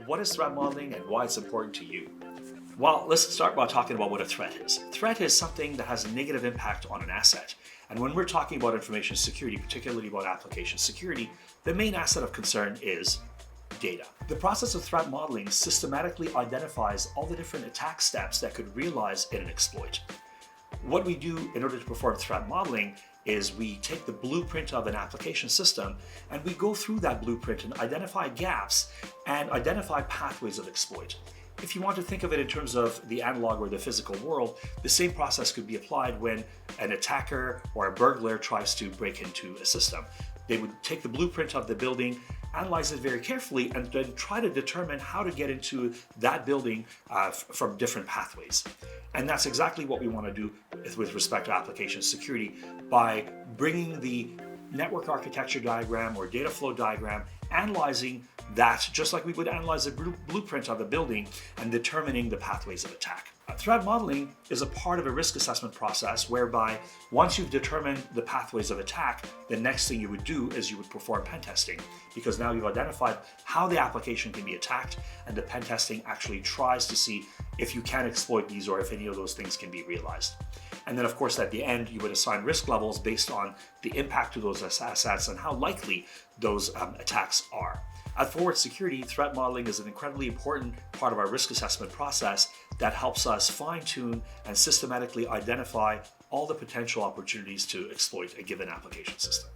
What is threat modeling and why it's important to you? Well, let's start by talking about what a threat is. Threat is something that has a negative impact on an asset. And when we're talking about information security, particularly about application security, the main asset of concern is data. The process of threat modeling systematically identifies all the different attack steps that could realize in an exploit. What we do in order to perform threat modeling is we take the blueprint of an application system and we go through that blueprint and identify gaps and identify pathways of exploit. If you want to think of it in terms of the analog or the physical world, the same process could be applied when an attacker or a burglar tries to break into a system. They would take the blueprint of the building, analyze it very carefully, and then try to determine how to get into that building from different pathways. And that's exactly what we want to do with respect to application security by bringing the network architecture diagram or data flow diagram, analyzing that just like we would analyze a blueprint of a building and determining the pathways of attack. Threat modeling is a part of a risk assessment process whereby once you've determined the pathways of attack, the next thing you would do is you would perform pen testing, because now you've identified how the application can be attacked, and the pen testing actually tries to see if you can exploit these or if any of those things can be realized. And then of course at the end you would assign risk levels based on the impact to those assets and how likely those attacks are. At Forward Security, threat modeling is an incredibly important part of our risk assessment process that helps us fine-tune and systematically identify all the potential opportunities to exploit a given application system.